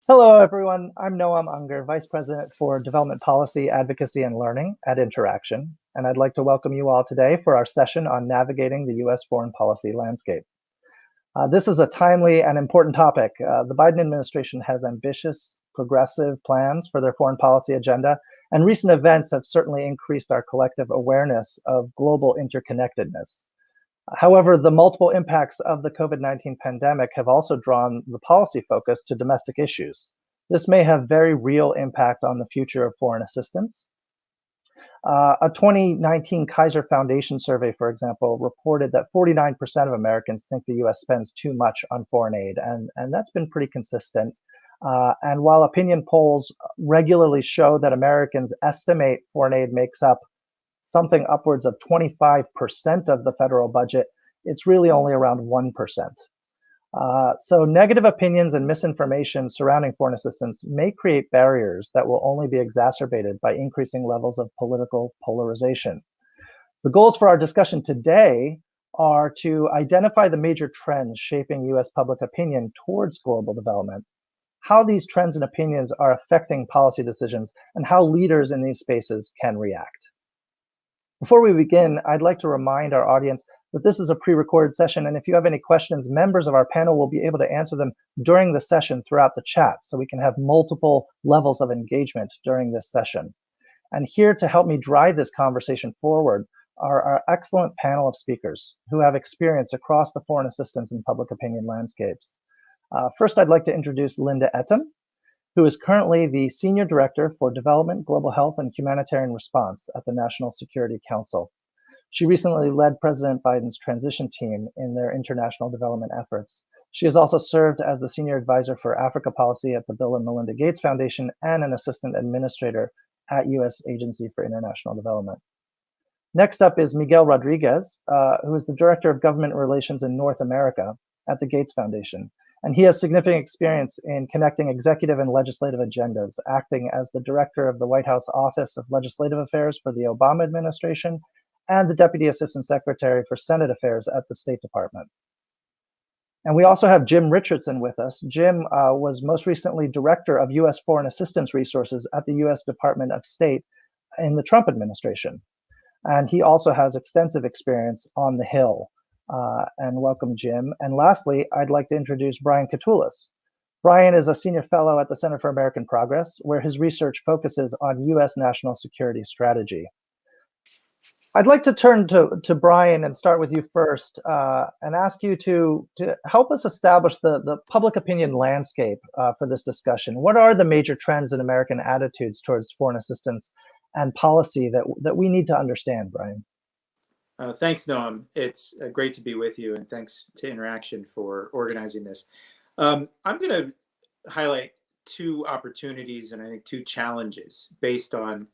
Hello, everyone. I'm Noam Unger, Vice President for Development Policy, Advocacy, and Learning at Interaction, and I'd like to welcome you all today for our session on navigating the U.S. foreign policy landscape. This is a timely and important topic. The Biden administration has ambitious, progressive plans for their foreign policy agenda, and recent events have certainly increased our collective awareness of global interconnectedness. However, the multiple impacts of the COVID-19 pandemic have also drawn the policy focus to domestic issues. This may have very real impact on the future of foreign assistance. A 2019 Kaiser Foundation survey, for example, reported that 49% of Americans think the US spends too much on foreign aid, and that's been pretty consistent. And while opinion polls regularly show that Americans estimate foreign aid makes up something upwards of 25% of the federal budget, it's really only around 1%. So negative opinions and misinformation surrounding foreign assistance may create barriers that will only be exacerbated by increasing levels of political polarization. The goals for our discussion today are to identify the major trends shaping US public opinion towards global development, how these trends and opinions are affecting policy decisions, and how leaders in these spaces can react. Before we begin, I'd like to remind our audience that this is a pre-recorded session, and if you have any questions, members of our panel will be able to answer them during the session throughout the chat, so we can have multiple levels of engagement during this session. And here to help me drive this conversation forward are our excellent panel of speakers who have experience across the foreign assistance and public opinion landscapes. First, I'd like to introduce Linda Etam, who is currently the Senior Director for Development, Global Health, and Humanitarian Response at the National Security Council. She recently led President Biden's transition team in their international development efforts. She has also served as the Senior Advisor for Africa Policy at the Bill and Melinda Gates Foundation and an Assistant Administrator at U.S. Agency for International Development. Next up is Miguel Rodriguez, who is the Director of Government Relations in North America at the Gates Foundation. And he has significant experience in connecting executive and legislative agendas, acting as the director of the White House Office of Legislative Affairs for the Obama administration and the Deputy Assistant Secretary for Senate Affairs at the State Department. And we also have Jim Richardson with us. Jim was most recently director of U.S. Foreign Assistance Resources at the U.S. Department of State in the Trump administration. And he also has extensive experience on the Hill. And welcome, Jim. And lastly, I'd like to introduce Brian Katulis. Brian is a senior fellow at the Center for American Progress, where his research focuses on U.S. national security strategy. I'd like to turn to Brian and start with you first and ask you to help us establish the public opinion landscape for this discussion. What are the major trends in American attitudes towards foreign assistance and policy that we need to understand, Brian? Thanks, Noam. It's great to be with you, and thanks to Interaction for organizing this. I'm going to highlight two opportunities and I think two challenges based on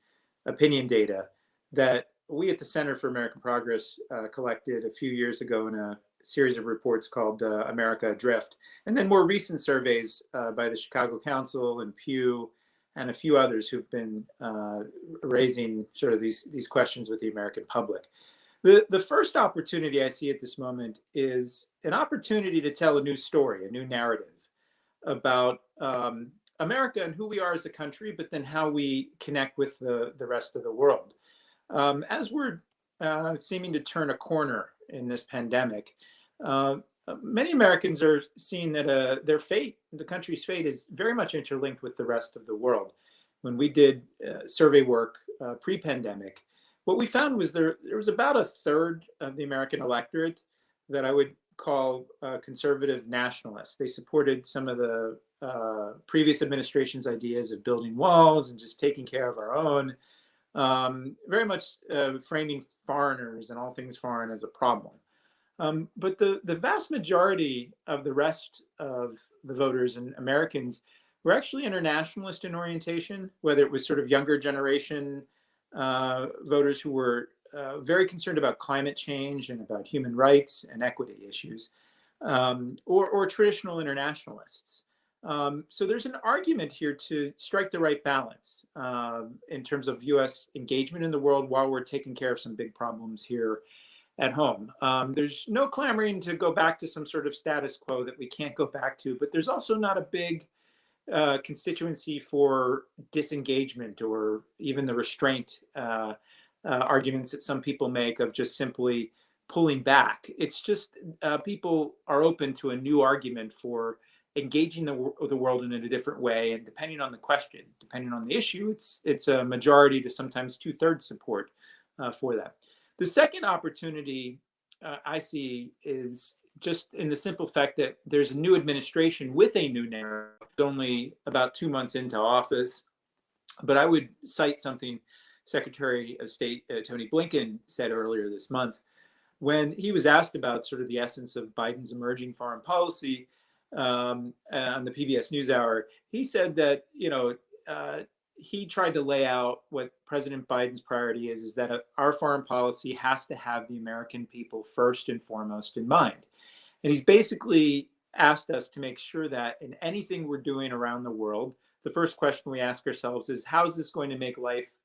opinion data that we at the Center for American Progress collected a few years ago in a series of reports called America Adrift, and then more recent surveys by the Chicago Council and Pew and a few others who've been raising sort of these questions with the American public. The first opportunity I see at this moment is an opportunity to tell a new story, a new narrative about America and who we are as a country, but then how we connect with the rest of the world. As we're seeming to turn a corner in this pandemic, many Americans are seeing that their fate, the country's fate, is very much interlinked with the rest of the world. When we did survey work pre-pandemic, what we found was there was about a third of the American electorate that I would call conservative nationalists. They supported some of the previous administration's ideas of building walls and just taking care of our own, very much framing foreigners and all things foreign as a problem. But the vast majority of the rest of the voters and Americans were actually internationalist in orientation, whether it was sort of younger generation voters who were very concerned about climate change and about human rights and equity issues, or traditional internationalists. So there's an argument here to strike the right balance in terms of U.S. engagement in the world while we're taking care of some big problems here at home. There's no clamoring to go back to some sort of status quo that we can't go back to, but there's also not a big constituency for disengagement or even the restraint arguments that some people make of just simply pulling back. It's just people are open to a new argument for engaging the world in a different way, and depending on the question, depending on the issue, it's a majority to sometimes 2/3 support for that. The second opportunity I see is just in the simple fact that there's a new administration with a new narrative, only about 2 months into office. But I would cite something Secretary of State Tony Blinken said earlier this month when he was asked about sort of the essence of Biden's emerging foreign policy on the PBS NewsHour. He said that he tried to lay out what President Biden's priority is that our foreign policy has to have the American people first and foremost in mind. And he's basically asked us to make sure that in anything we're doing around the world, the first question we ask ourselves is, how is this going to make life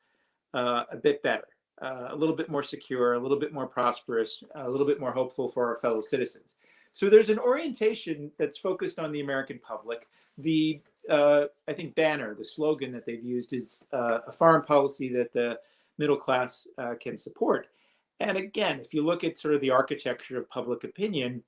a bit better, a little bit more secure, a little bit more prosperous, a little bit more hopeful for our fellow citizens? So there's an orientation that's focused on the American public. The I think banner, the slogan that they've used is a foreign policy that the middle class can support. And again, if you look at sort of the architecture of public opinion,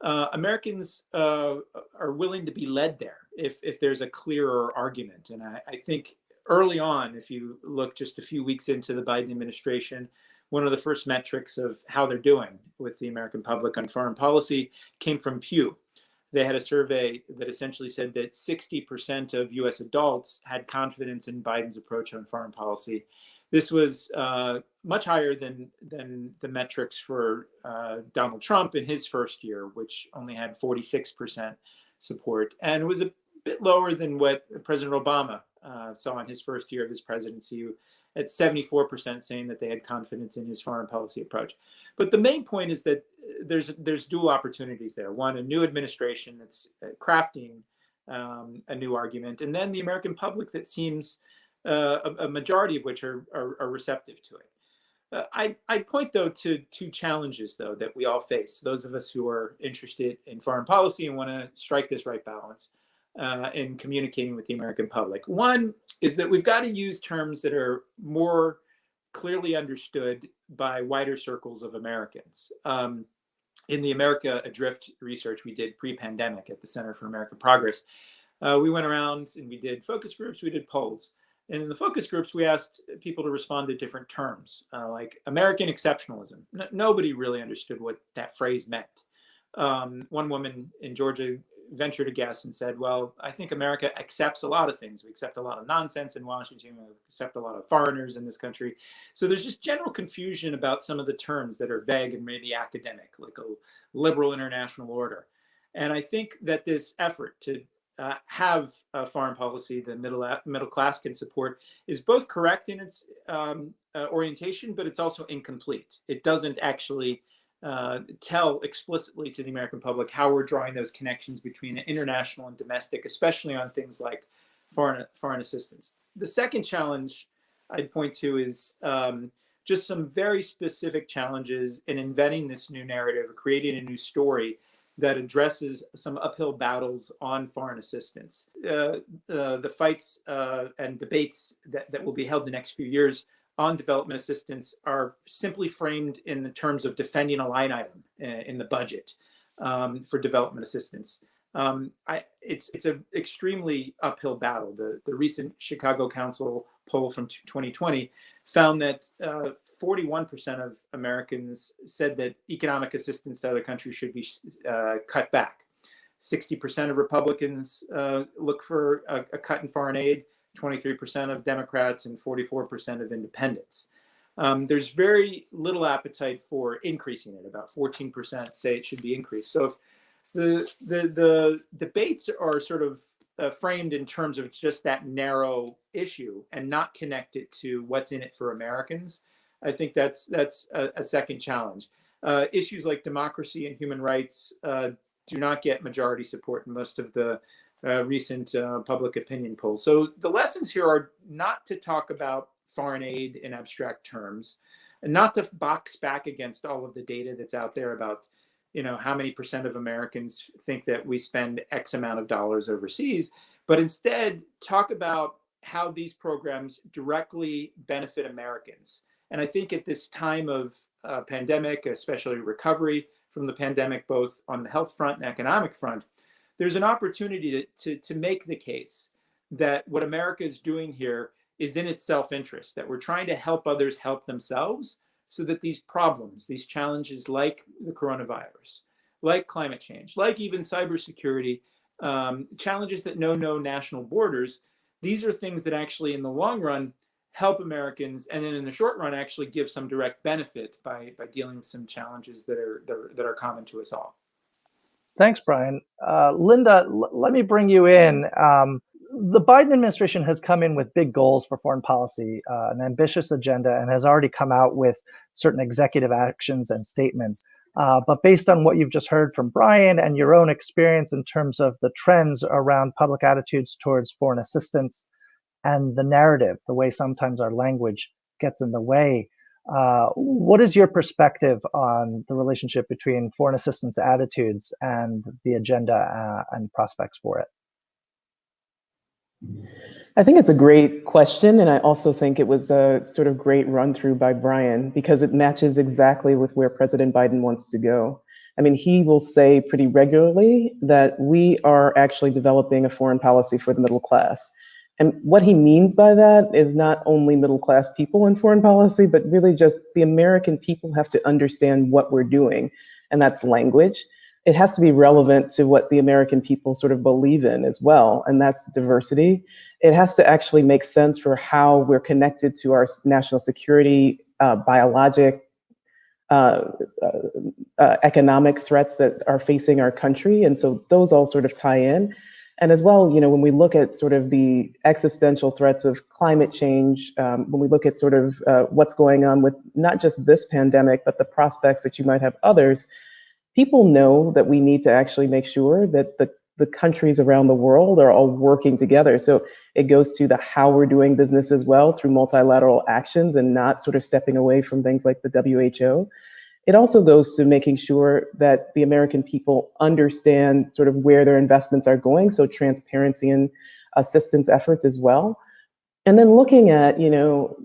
Americans are willing to be led there if there's a clearer argument. And I think early on, if you look just a few weeks into the Biden administration, one of the first metrics of how they're doing with the American public on foreign policy came from Pew. They had a survey that essentially said that 60% of US adults had confidence in Biden's approach on foreign policy. This was much higher than the metrics for Donald Trump in his first year, which only had 46% support, and was a bit lower than what President Obama saw in his first year of his presidency, at 74% saying that they had confidence in his foreign policy approach. But the main point is that there's dual opportunities there. One, a new administration that's crafting a new argument, and then the American public that seems a majority of which are receptive to it. I point, though, to two challenges, though, that we all face, those of us who are interested in foreign policy and want to strike this right balance in communicating with the American public. One is that we've got to use terms that are more clearly understood by wider circles of Americans. In the America Adrift research we did pre-pandemic at the Center for American Progress, we went around and we did focus groups, we did polls. And in the focus groups, we asked people to respond to different terms, like American exceptionalism. Nobody really understood what that phrase meant. One woman in Georgia ventured a guess and said, well, I think America accepts a lot of things. We accept a lot of nonsense in Washington. We accept a lot of foreigners in this country. So there's just general confusion about some of the terms that are vague and maybe academic, like a liberal international order. And I think that this effort to have a foreign policy the middle class can support is both correct in its orientation, but it's also incomplete. It doesn't actually tell explicitly to the American public how we're drawing those connections between international and domestic, especially on things like foreign assistance. The second challenge I'd point to is just some very specific challenges in inventing this new narrative, creating a new story that addresses some uphill battles on foreign assistance. The fights and debates that will be held the next few years on development assistance are simply framed in the terms of defending a line item in the budget for development assistance. It's an extremely uphill battle. The recent Chicago Council poll from 2020 found that 41% of Americans said that economic assistance to other countries should be cut back. 60% of Republicans look for a cut in foreign aid, 23% of Democrats, and 44% of independents. There's very little appetite for increasing it. About 14% say it should be increased. So if the debates are sort of framed in terms of just that narrow issue and not connected to what's in it for Americans, I think that's a second challenge. Issues like democracy and human rights do not get majority support in most of the recent public opinion polls. So the lessons here are not to talk about foreign aid in abstract terms, and not to box back against all of the data that's out there about how many percent of Americans think that we spend X amount of dollars overseas, but instead talk about how these programs directly benefit Americans. And I think at this time of pandemic, especially recovery from the pandemic, both on the health front and economic front, there's an opportunity to make the case that what America is doing here is in its self-interest, that we're trying to help others help themselves, so that these problems, these challenges like the coronavirus, like climate change, like even cybersecurity, challenges that know no national borders, these are things that actually in the long run help Americans, and then in the short run actually give some direct benefit by dealing with some challenges that are common to us all. Thanks, Brian. Linda, let me bring you in. The Biden administration has come in with big goals for foreign policy, an ambitious agenda, and has already come out with certain executive actions and statements. But based on what you've just heard from Brian and your own experience in terms of the trends around public attitudes towards foreign assistance and the narrative, the way sometimes our language gets in the way, what is your perspective on the relationship between foreign assistance attitudes and the agenda and prospects for it? I think it's a great question, and I also think it was a sort of great run through by Brian, because it matches exactly with where President Biden wants to go. I mean, he will say pretty regularly that we are actually developing a foreign policy for the middle class. And what he means by that is not only middle class people in foreign policy, but really just the American people have to understand what we're doing, and that's language. It has to be relevant to what the American people sort of believe in as well, and that's diversity. It has to actually make sense for how we're connected to our national security, biologic, economic threats that are facing our country. And so those all sort of tie in. And as well, you know, when we look at sort of the existential threats of climate change, when we look at sort of what's going on with not just this pandemic, but the prospects that you might have others, people know that we need to actually make sure that the countries around the world are all working together. So it goes to the how we're doing business as well through multilateral actions and not sort of stepping away from things like the WHO. It also goes to making sure that the American people understand sort of where their investments are going, so transparency and assistance efforts as well. And then looking at, you know,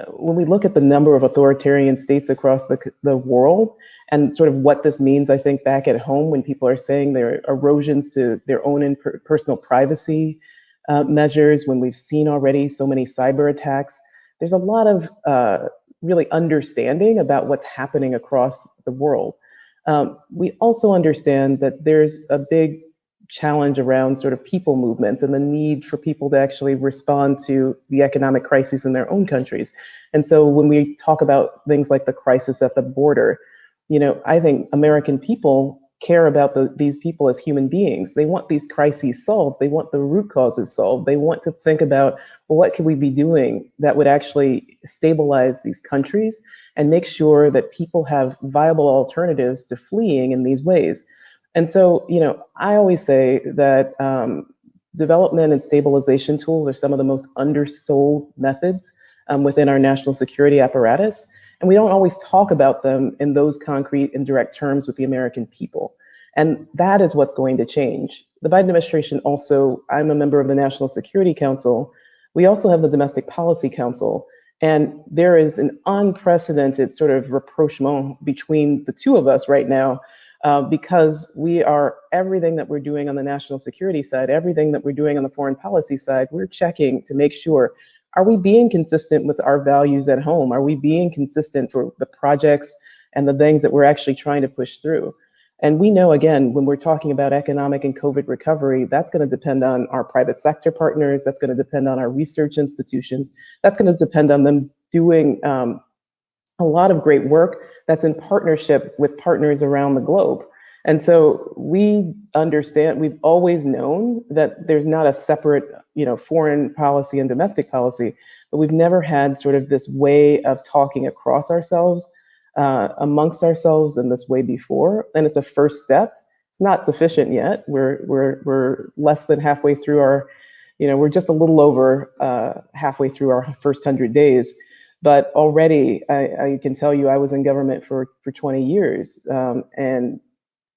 when we look at the number of authoritarian states across the world and sort of what this means, I think back at home when people are saying there are erosions to their own personal privacy measures, when we've seen already so many cyber attacks, there's a lot of really understanding about what's happening across the world. We also understand that there's a big challenge around sort of people movements and the need for people to actually respond to the economic crises in their own countries. And so when we talk about things like the crisis at the border, you know, I think American people care about these people as human beings. They want these crises solved. They want the root causes solved. They want to think about, well, what can we be doing that would actually stabilize these countries and make sure that people have viable alternatives to fleeing in these ways. And so, you know, I always say that development and stabilization tools are some of the most undersold methods within our national security apparatus. And we don't always talk about them in those concrete and direct terms with the American people. And that is what's going to change. The Biden administration also, I'm a member of the National Security Council. We also have the Domestic Policy Council. And there is an unprecedented sort of rapprochement between the two of us right now, because we are, everything that we're doing on the national security side, everything that we're doing on the foreign policy side, we're checking to make sure, are we being consistent with our values at home? Are we being consistent for the projects and the things that we're actually trying to push through? And we know, again, when we're talking about economic and COVID recovery, that's going to depend on our private sector partners. That's going to depend on our research institutions. That's going to depend on them doing a lot of great work that's in partnership with partners around the globe. And so we understand, we've always known that there's not a separate, you know, foreign policy and domestic policy, but we've never had sort of this way of talking across ourselves, amongst ourselves in this way before. And it's a first step. It's not sufficient yet. We're less than halfway through our, you know, we're just a little over halfway through our first 100 days. But already I can tell you I was in government for 20 years, and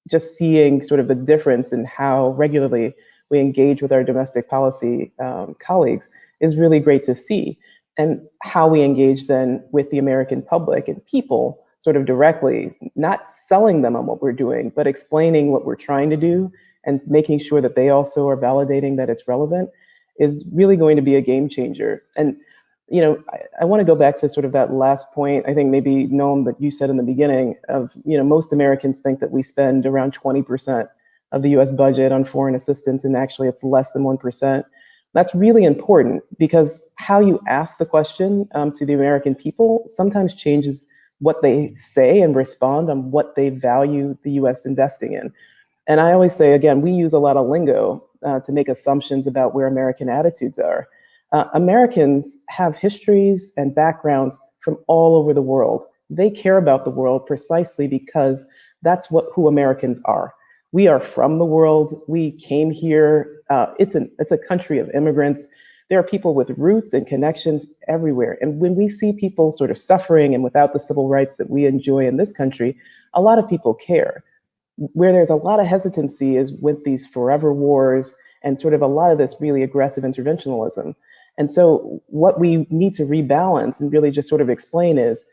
just seeing sort of the difference in how regularly we engage with our domestic policy colleagues is really great to see. And how we engage then with the American public and people sort of directly, not selling them on what we're doing, but explaining what we're trying to do and making sure that they also are validating that it's relevant is really going to be a game changer. And I want to go back to sort of that last point. I think maybe, Noam, that you said in the beginning of, most Americans think that we spend around 20% of the US budget on foreign assistance, and actually it's less than 1%. That's really important because how you ask the question to the American people sometimes changes what they say and respond on what they value the US investing in. And I always say, again, we use a lot of lingo to make assumptions about where American attitudes are. Americans have histories and backgrounds from all over the world. They care about the world precisely because that's who Americans are. We are from the world. We came here. It's a country of immigrants. There are people with roots and connections everywhere. And when we see people sort of suffering and without the civil rights that we enjoy in this country, a lot of people care. Where there's a lot of hesitancy is with these forever wars and sort of a lot of this really aggressive interventionism. And so what we need to rebalance and really just sort of explain is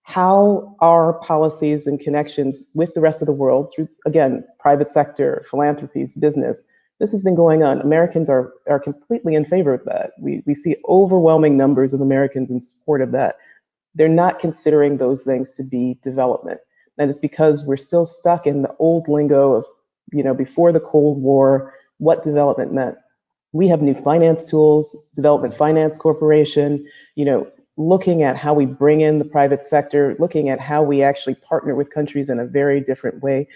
how our policies and connections with the rest of the world through, again, private sector, philanthropies, business, this has been going on. Americans are completely in favor of that. We see overwhelming numbers of Americans in support of that. They're not considering those things to be development. And it's because we're still stuck in the old lingo of, before the Cold War, what development meant. We have new finance tools, Development Finance Corporation, looking at how we bring in the private sector, looking at how we actually partner with countries in a very different way,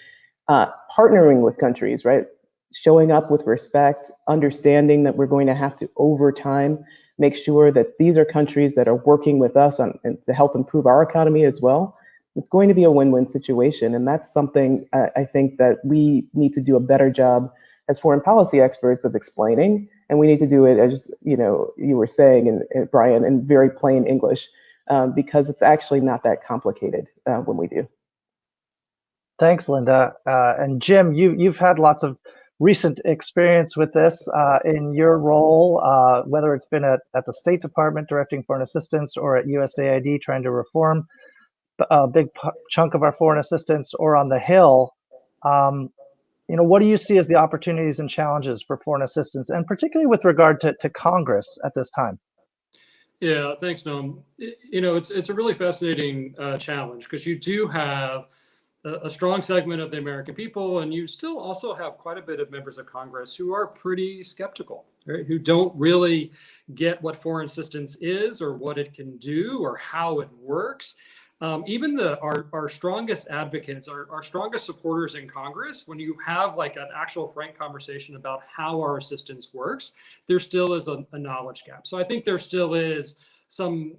partnering with countries, right? Showing up with respect, understanding that we're going to have to, over time, make sure that these are countries that are working with us and to help improve our economy as well. It's going to be a win-win situation. And that's something I think that we need to do a better job as foreign policy experts of explaining, and we need to do it as you were saying, and Brian, in very plain English, because it's actually not that complicated when we do. Thanks, Linda. And Jim, you've had lots of recent experience with this in your role, whether it's been at the State Department directing foreign assistance or at USAID trying to reform a big chunk of our foreign assistance, or on the Hill. What do you see as the opportunities and challenges for foreign assistance, and particularly with regard to Congress at this time? Yeah, thanks, Noam. It's a really fascinating challenge because you do have a strong segment of the American people, and you still also have quite a bit of members of Congress who are pretty skeptical, right? Who don't really get what foreign assistance is or what it can do or how it works. Even our strongest advocates, our strongest supporters in Congress, when you have like an actual frank conversation about how our assistance works, there still is a knowledge gap. So I think there still is some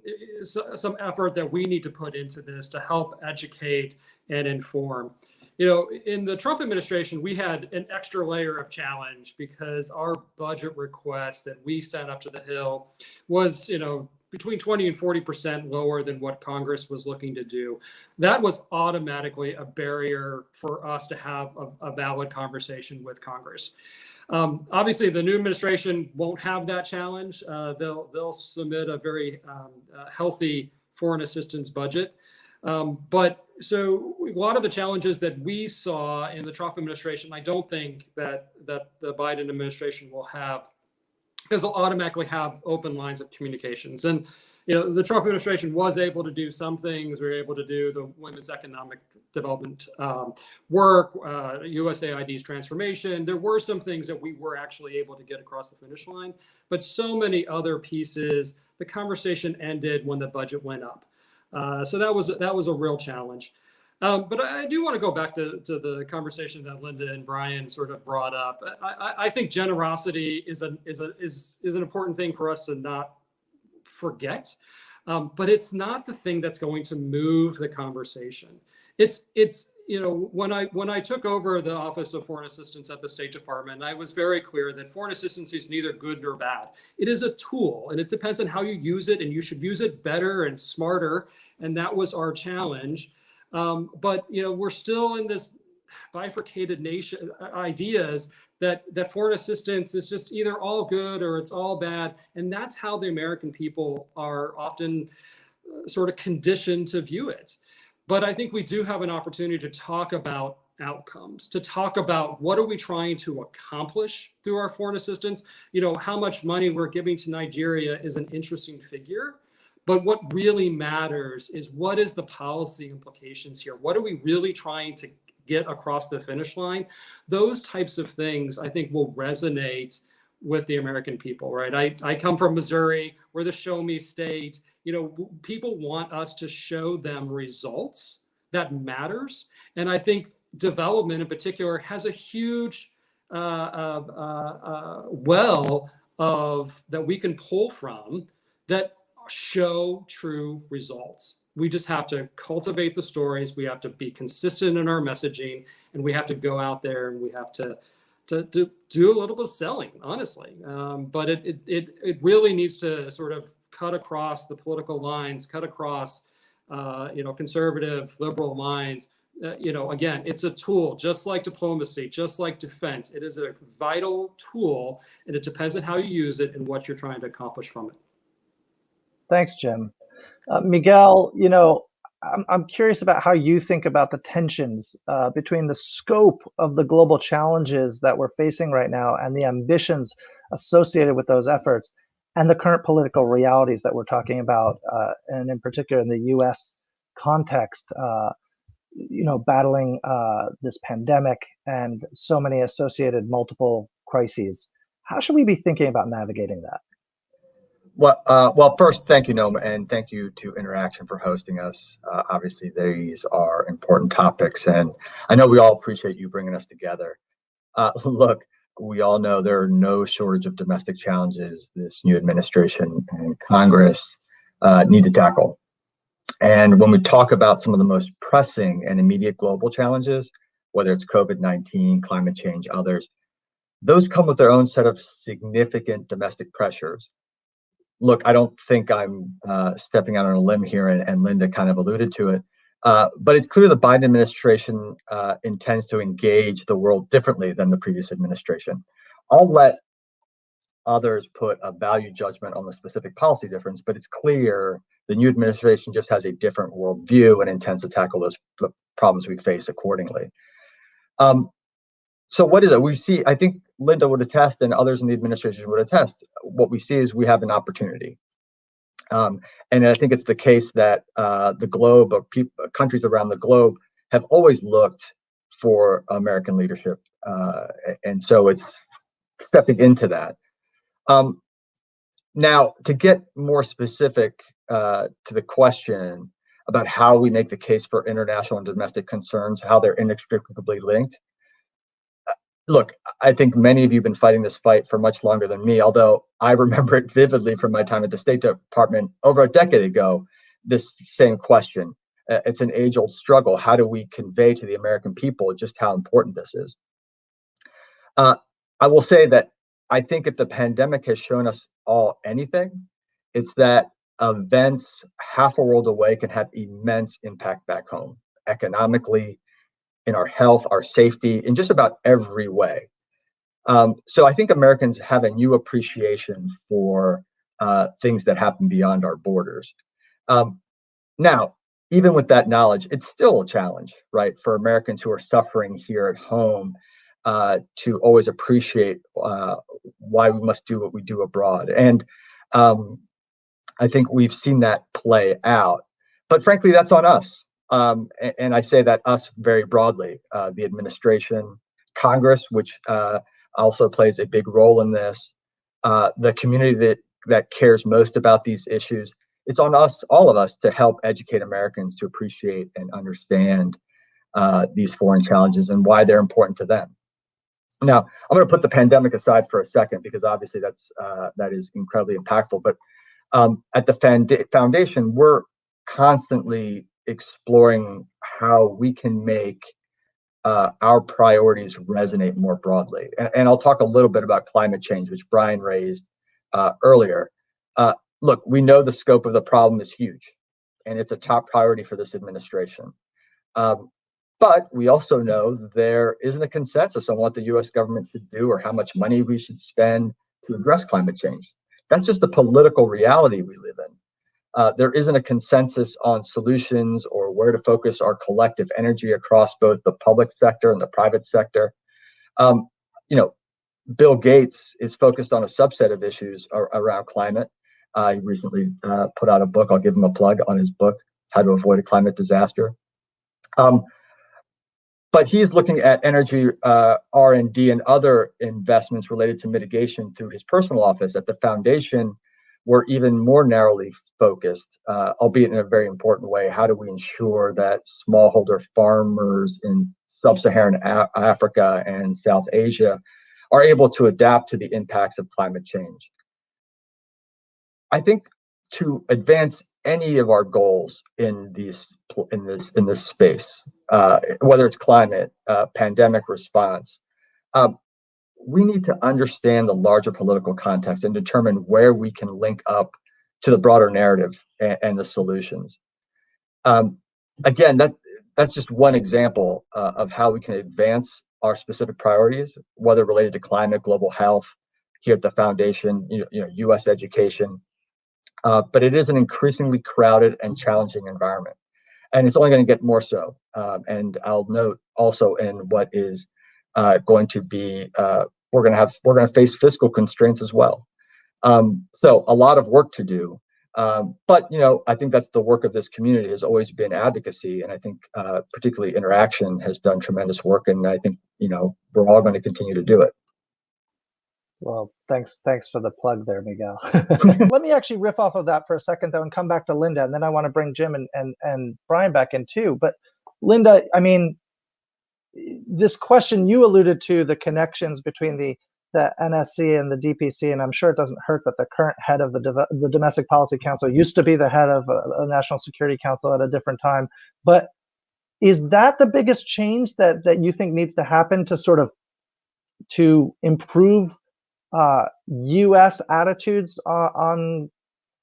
effort that we need to put into this to help educate and inform. In the Trump administration, we had an extra layer of challenge because our budget request that we sent up to the Hill was, between 20 and 40% lower than what Congress was looking to do. That was automatically a barrier for us to have a valid conversation with Congress. Obviously, the new administration won't have that challenge. They'll submit a very healthy foreign assistance budget. But so a lot of the challenges that we saw in the Trump administration, I don't think that the Biden administration will have, because they'll automatically have open lines of communications. And, the Trump administration was able to do some things. We were able to do the women's economic development work, USAID's transformation. There were some things that we were actually able to get across the finish line, but so many other pieces, the conversation ended when the budget went up. So that was a real challenge. But I do want to go back to the conversation that Linda and Brian sort of brought up. I think generosity is an important thing for us to not forget, but it's not the thing that's going to move the conversation. It's when I took over the Office of Foreign Assistance at the State Department, I was very clear that foreign assistance is neither good nor bad. It is a tool, and it depends on how you use it, and you should use it better and smarter. And that was our challenge. But we're still in this bifurcated nation ideas that foreign assistance is just either all good or it's all bad. And that's how the American people are often sort of conditioned to view it. But I think we do have an opportunity to talk about outcomes, to talk about what are we trying to accomplish through our foreign assistance. How much money we're giving to Nigeria is an interesting figure. But what really matters is what is the policy implications here? What are we really trying to get across the finish line? Those types of things, I think, will resonate with the American people, right? I come from Missouri. We're the show me state. People want us to show them results that matters. And I think development in particular has a huge well of that we can pull from that show true results. We just have to cultivate the stories. We have to be consistent in our messaging, and we have to go out there and we have to do a little bit of selling, honestly. But it really needs to sort of cut across the political lines, cut across conservative, liberal lines. Again, it's a tool, just like diplomacy, just like defense. It is a vital tool, and it depends on how you use it and what you're trying to accomplish from it. Thanks, Jim. Miguel, I'm curious about how you think about the tensions between the scope of the global challenges that we're facing right now and the ambitions associated with those efforts and the current political realities that we're talking about, and in particular in the U.S. context, battling this pandemic and so many associated multiple crises. How should we be thinking about navigating that? Well, first, thank you, Noam, and thank you to Interaction for hosting us. Obviously, these are important topics, and I know we all appreciate you bringing us together. Look, we all know there are no shortage of domestic challenges this new administration and Congress need to tackle. And when we talk about some of the most pressing and immediate global challenges, whether it's COVID-19, climate change, others, those come with their own set of significant domestic pressures. Look, I don't think I'm stepping out on a limb here, and Linda kind of alluded to it, but it's clear the Biden administration intends to engage the world differently than the previous administration. I'll let others put a value judgment on the specific policy difference, but it's clear the new administration just has a different worldview and intends to tackle those problems we face accordingly. So what is it? We see, I think Linda would attest and others in the administration would attest, what we see is we have an opportunity. And I think it's the case that the globe, or countries around the globe, have always looked for American leadership. And so it's stepping into that. Now, to get more specific to the question about how we make the case for international and domestic concerns, how they're inextricably linked. Look, I think many of you have been fighting this fight for much longer than me, although I remember it vividly from my time at the State Department over a decade ago, this same question. It's an age-old struggle. How do we convey to the American people just how important this is? I will say that I think if the pandemic has shown us all anything, it's that events half a world away can have immense impact back home, economically, in our health, our safety, in just about every way. So I think Americans have a new appreciation for things that happen beyond our borders. Now, even with that knowledge, it's still a challenge, right, for Americans who are suffering here at home to always appreciate why we must do what we do abroad. And I think we've seen that play out. But frankly, that's on us. And I say that us very broadly, the administration, Congress, which also plays a big role in this, the community that cares most about these issues. It's on us, all of us, to help educate Americans to appreciate and understand these foreign challenges and why they're important to them. Now, I'm going to put the pandemic aside for a second because obviously that is incredibly impactful. But at the foundation, we're constantly exploring how we can make our priorities resonate more broadly. And I'll talk a little bit about climate change, which Brian raised earlier. Look, we know the scope of the problem is huge, and it's a top priority for this administration. But we also know there isn't a consensus on what the US government should do or how much money we should spend to address climate change. That's just the political reality we live in. There isn't a consensus on solutions or where to focus our collective energy across both the public sector and the private sector. Um, you know, Bill Gates is focused on a subset of issues around climate. He recently put out a book. I'll give him a plug on his book, How to Avoid a Climate Disaster. But he's looking at energy R&D and other investments related to mitigation through his personal office. At the foundation, we're even more narrowly focused, albeit in a very important way. How do we ensure that smallholder farmers in sub-Saharan Africa and South Asia are able to adapt to the impacts of climate change? I think to advance any of our goals in this space, whether it's climate, pandemic response, we need to understand the larger political context and determine where we can link up to the broader narrative and the solutions. Again, that's just one example of how we can advance our specific priorities, whether related to climate, global health, here at the foundation, U.S. education. But it is an increasingly crowded and challenging environment, and it's only going to get more so. And I'll note also in what is going to be, we're going to face fiscal constraints as well. So a lot of work to do. But I think that's the work of this community, has always been advocacy, and I think particularly Interaction has done tremendous work, and I think we're all going to continue to do it. Well, thanks for the plug there, Miguel. Let me actually riff off of that for a second, though, and come back to Linda, and then I want to bring Jim and Brian back in too. But Linda, I mean, this question you alluded to, the connections between the NSC and the DPC, and I'm sure it doesn't hurt that the current head of the Domestic Policy Council used to be the head of a National Security Council at a different time. But is that the biggest change that you think needs to happen to improve U.S. attitudes on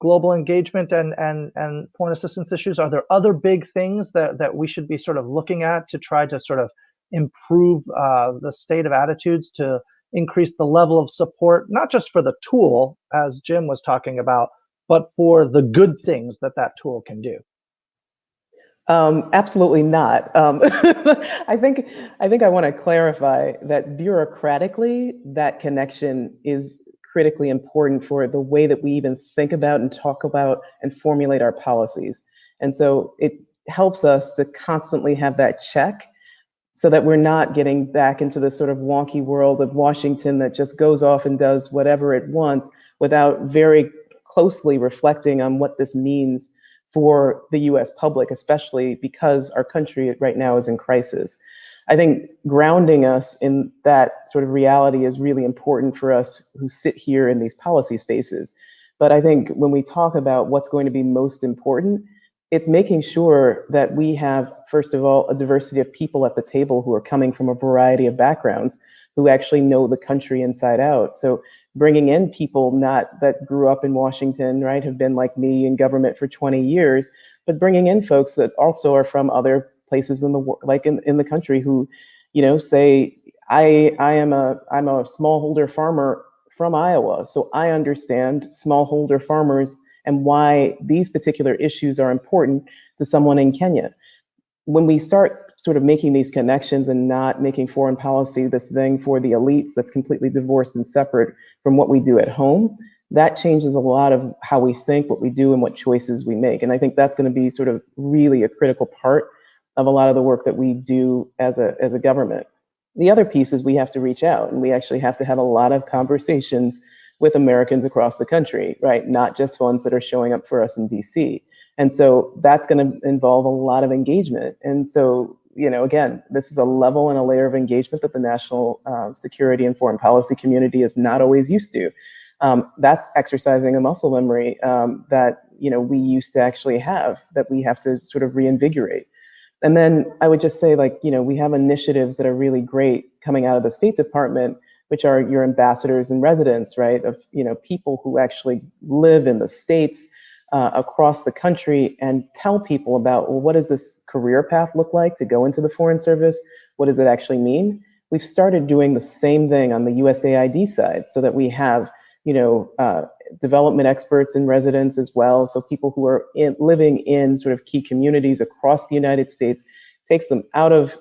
global engagement and foreign assistance issues? Are there other big things that we should be sort of looking at to try to sort of improve the state of attitudes, to increase the level of support, not just for the tool, as Jim was talking about, but for the good things that tool can do? Absolutely not. I think I want to clarify that bureaucratically, that connection is critically important for the way that we even think about and talk about and formulate our policies. And so it helps us to constantly have that check, so that we're not getting back into this sort of wonky world of Washington that just goes off and does whatever it wants without very closely reflecting on what this means for the US public, especially because our country right now is in crisis. I think grounding us in that sort of reality is really important for us who sit here in these policy spaces. But I think when we talk about what's going to be most important, it's making sure that we have, first of all, a diversity of people at the table who are coming from a variety of backgrounds, who actually know the country inside out. So bringing in people not that grew up in Washington, right, have been like me in government for 20 years, but bringing in folks that also are from other places in the country who, say, I'm a smallholder farmer from Iowa, so I understand smallholder farmers and why these particular issues are important to someone in Kenya. When we start sort of making these connections and not making foreign policy this thing for the elites that's completely divorced and separate from what we do at home, that changes a lot of how we think, what we do, and what choices we make. And I think that's going to be sort of really a critical part of a lot of the work that we do as a government. The other piece is we have to reach out, and we actually have to have a lot of conversations with Americans across the country, right? Not just ones that are showing up for us in DC. And so that's going to involve a lot of engagement. And so, again, this is a level and a layer of engagement that the national security and foreign policy community is not always used to. That's exercising a muscle memory that, we used to actually have, that we have to sort of reinvigorate. And then I would just say, we have initiatives that are really great coming out of the State Department, which are your ambassadors and residents, right? Of, people who actually live in the States, across the country and tell people about, well, what does this career path look like to go into the Foreign Service? What does it actually mean? We've started doing the same thing on the USAID side, so that we have, development experts in residence as well. So people who are living in sort of key communities across the United States, takes them out of,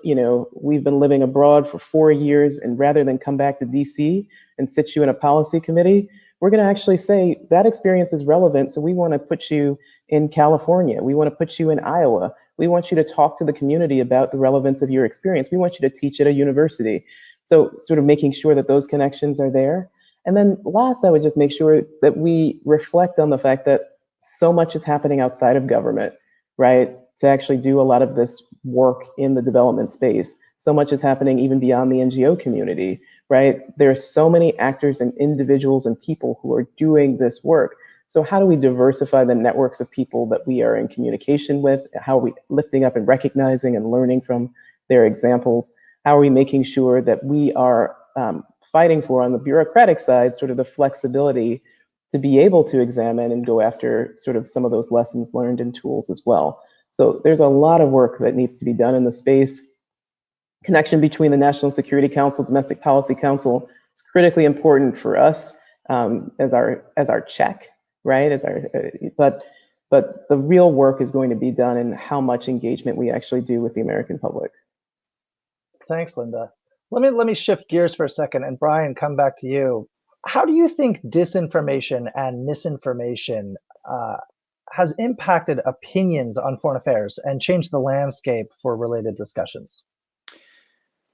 we've been living abroad for 4 years, and rather than come back to DC and sit you in a policy committee, we're going to actually say that experience is relevant. So we want to put you in California. We want to put you in Iowa. We want you to talk to the community about the relevance of your experience. We want you to teach at a university. So sort of making sure that those connections are there. And then last, I would just make sure that we reflect on the fact that so much is happening outside of government, right? To actually do a lot of this work in the development space. So much is happening even beyond the NGO community, right? There are so many actors and individuals and people who are doing this work. So how do we diversify the networks of people that we are in communication with? How are we lifting up and recognizing and learning from their examples? How are we making sure that we are fighting for, on the bureaucratic side, sort of the flexibility to be able to examine and go after sort of some of those lessons learned and tools as well? So there's a lot of work that needs to be done in the space. Connection between the National Security Council, Domestic Policy Council is critically important for us as our check, right? But the real work is going to be done in how much engagement we actually do with the American public. Thanks, Linda. Let me shift gears for a second, and Brian, come back to you. How do you think disinformation and misinformation has impacted opinions on foreign affairs and changed the landscape for related discussions?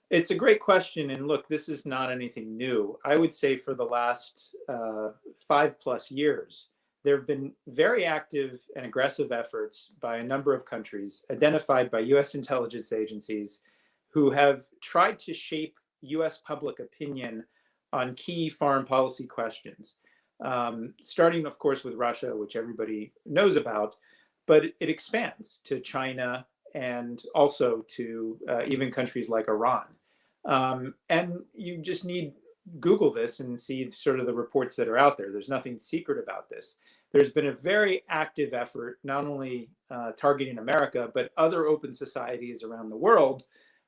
It's a great question. And look, this is not anything new. I would say for the last 5+ years, there have been very active and aggressive efforts by a number of countries, identified by US intelligence agencies, who have tried to shape US public opinion on key foreign policy questions, starting, of course, with Russia, which everybody knows about, but it expands to China and also to even countries like Iran. And you just need Google this and see sort of the reports that are out there. There's nothing secret about this. There's been a very active effort, not only targeting America, but other open societies around the world,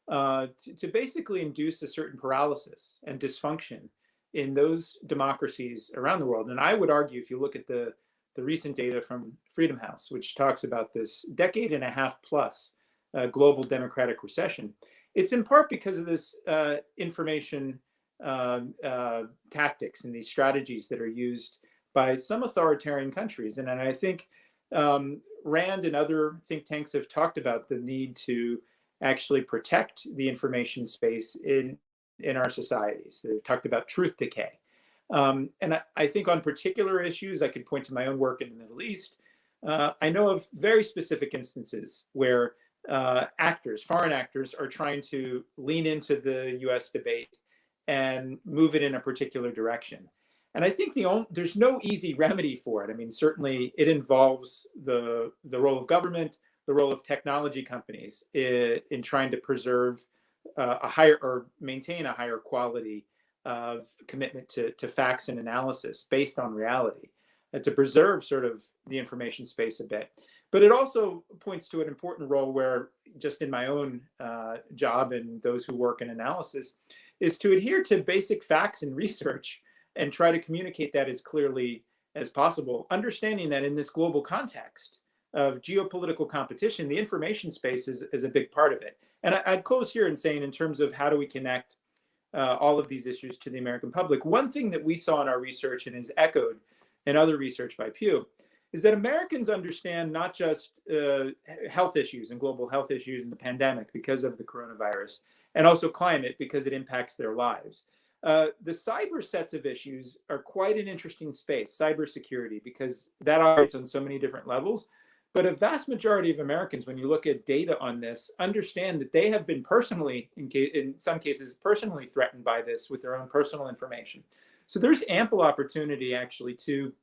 to basically induce a certain paralysis and dysfunction in those democracies around the world. And I would argue, if you look at the recent data from Freedom House, which talks about this decade and a half plus global democratic recession, it's in part because of this information tactics and these strategies that are used by some authoritarian countries. And I think Rand and other think tanks have talked about the need to actually protect the information space in our societies. They've talked about truth decay. And I think on particular issues, I could point to my own work in the Middle East. I know of very specific instances where foreign actors are trying to lean into the US debate and move it in a particular direction. And I think there's no easy remedy for it. I mean, certainly it involves the role of government, the role of technology companies in trying to preserve a higher or maintain a higher quality of commitment to facts and analysis based on reality, to preserve sort of the information space a bit. But it also points to an important role where, just in my own job and those who work in analysis, is to adhere to basic facts and research and try to communicate that as clearly as possible, understanding that in this global context of geopolitical competition, the information space is a big part of it. And I'd close here in saying, in terms of how do we connect all of these issues to the American public, one thing that we saw in our research and is echoed in other research by Pew is that Americans understand not just health issues and global health issues in the pandemic because of the coronavirus, and also climate because it impacts their lives. The cyber sets of issues are quite an interesting space, cybersecurity, because that operates on so many different levels. But a vast majority of Americans, when you look at data on this, understand that they have been personally, in some cases, personally threatened by this with their own personal information. So there's ample opportunity actually to,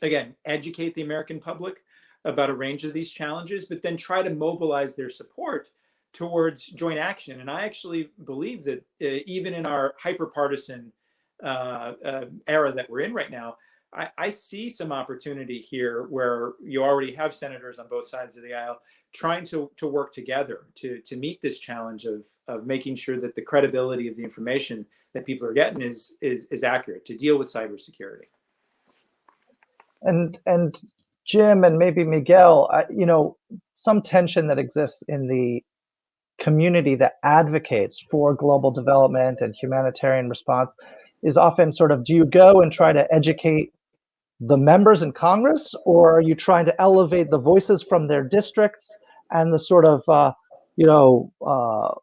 again, educate the American public about a range of these challenges, but then try to mobilize their support towards joint action. And I actually believe that even in our hyper-partisan era that we're in right now, I see some opportunity here where you already have senators on both sides of the aisle trying to work together to meet this challenge of making sure that the credibility of the information that people are getting is accurate, to deal with cybersecurity. And Jim and maybe Miguel, some tension that exists in the community that advocates for global development and humanitarian response is often sort of, do you go and try to educate the members in Congress, or are you trying to elevate the voices from their districts and the sort of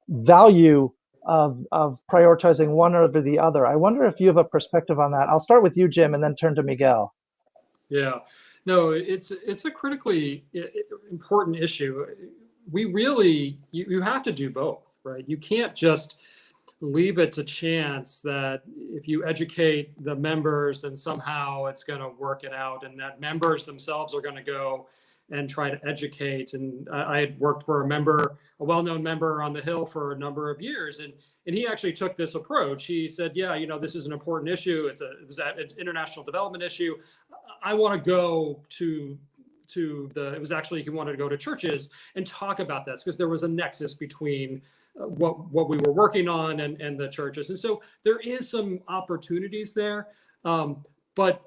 value of prioritizing one over the other? I wonder if you have a perspective on that. I'll start with you, Jim, and then turn to Miguel. Yeah, no, it's a critically important issue. We really, you have to do both, right? You can't just leave it to chance that if you educate the members, then somehow it's going to work it out, and that members themselves are going to go and try to educate. And I had worked for a well-known member on the Hill for a number of years, and he actually took this approach. He said, yeah, this is an important issue. It's an international development issue. I want to go to it was actually, he wanted to go to churches and talk about this, because there was a nexus between what we were working on and the churches. And so there is some opportunities there. But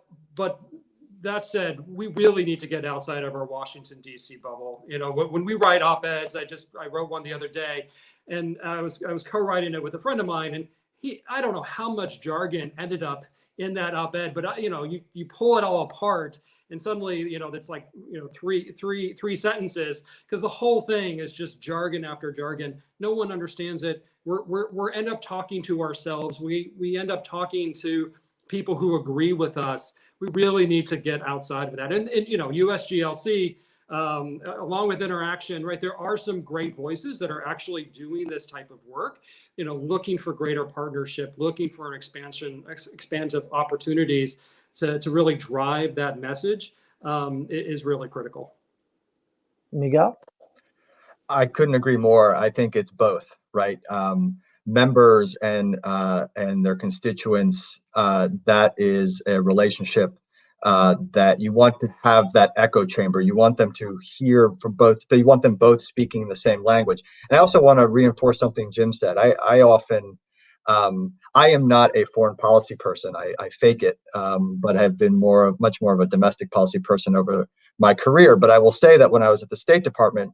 that said, we really need to get outside of our Washington, D.C. bubble. When we write op-eds, I wrote one the other day, and I was co-writing it with a friend of mine, and I don't know how much jargon ended up in that op-ed, but you pull it all apart, and suddenly it's like three sentences, because the whole thing is just jargon after jargon. No one understands it. We're end up talking to ourselves. We end up talking to people who agree with us. We really need to get outside of that. And USGLC, along with Interaction, right, there are some great voices that are actually doing this type of work, looking for greater partnership, looking for an expansive opportunities to really drive that message is really critical. Miguel? I couldn't agree more. I think it's both, right? Members and their constituents, that is a relationship that you want to have that echo chamber. You want them to hear from both, but you want them both speaking the same language. And I also want to reinforce something Jim said. I often, I am not a foreign policy person. I fake it, but I've been much more of a domestic policy person over my career. But I will say that when I was at the State Department,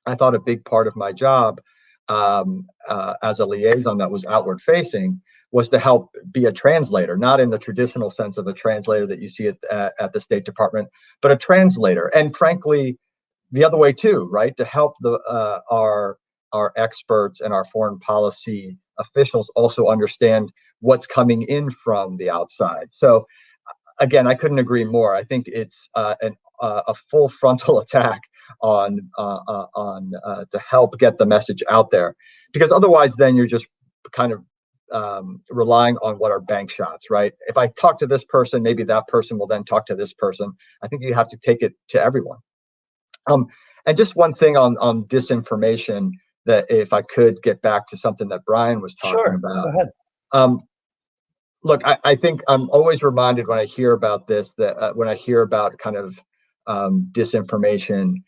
I thought a big part of my job as a liaison that was outward facing was to help be a translator, not in the traditional sense of a translator that you see at the State Department, but a translator. And frankly, the other way too, right? To help our experts and our foreign policy officials also understand what's coming in from the outside. So again, I couldn't agree more. I think it's a full frontal attack on to help get the message out there, because otherwise then you're just kind of relying on what are bank shots, right? If I talk to this person, maybe that person will then talk to this person. I think you have to take it to everyone. And just one thing on disinformation, that if I could get back to something that Brian was talking about. Go ahead. Look, I think I'm always reminded when I hear about this, that when I hear about kind of disinformation,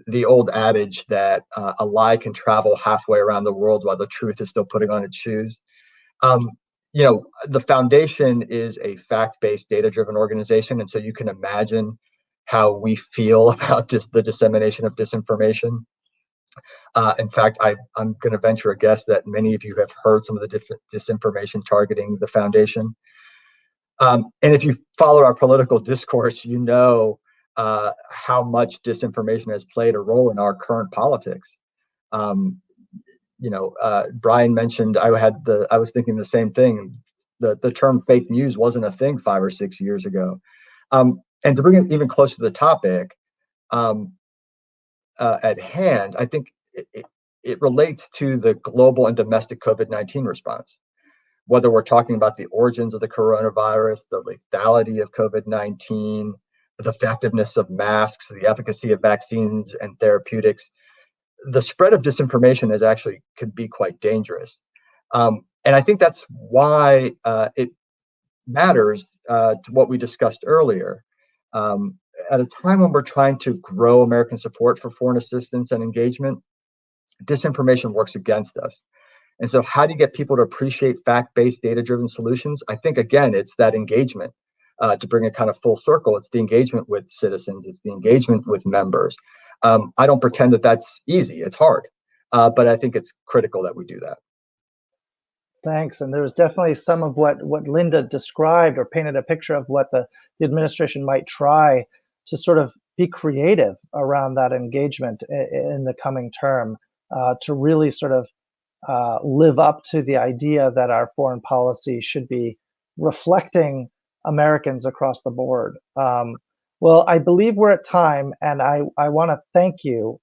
the old adage that a lie can travel halfway around the world while the truth is still putting on its shoes. The foundation is a fact-based, data-driven organization, and so you can imagine how we feel about just the dissemination of disinformation. In fact, I'm going to venture a guess that many of you have heard some of the different disinformation targeting the foundation. And if you follow our political discourse, you know how much disinformation has played a role in our current politics. Brian mentioned, I was thinking the same thing. The term fake news wasn't a thing 5 or 6 years ago. And to bring it even closer to the topic at hand, I think it relates to the global and domestic COVID-19 response. Whether we're talking about the origins of the coronavirus, the lethality of COVID-19, the effectiveness of masks, the efficacy of vaccines and therapeutics, the spread of disinformation could be quite dangerous. And I think that's why it matters to what we discussed earlier, at a time when we're trying to grow American support for foreign assistance and engagement, disinformation works against us. And so how do you get people to appreciate fact-based, data-driven solutions? I think, again, it's that engagement. To bring it kind of full circle, it's the engagement with citizens, it's the engagement with members. I don't pretend that that's easy, it's hard, but I think it's critical that we do that. Thanks. And there was definitely some of what Linda described or painted a picture of what the administration might try to sort of be creative around that engagement in the coming term, to really sort of live up to the idea that our foreign policy should be reflecting Americans across the board. Well, I believe we're at time, and I want to thank you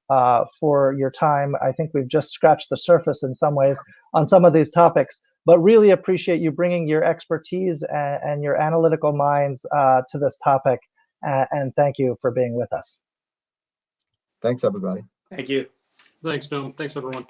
for your time. I think we've just scratched the surface in some ways on some of these topics, but really appreciate you bringing your expertise and your analytical minds to this topic. And thank you for being with us. Thanks, everybody. Thank you. Thanks, Noam. Thanks, everyone.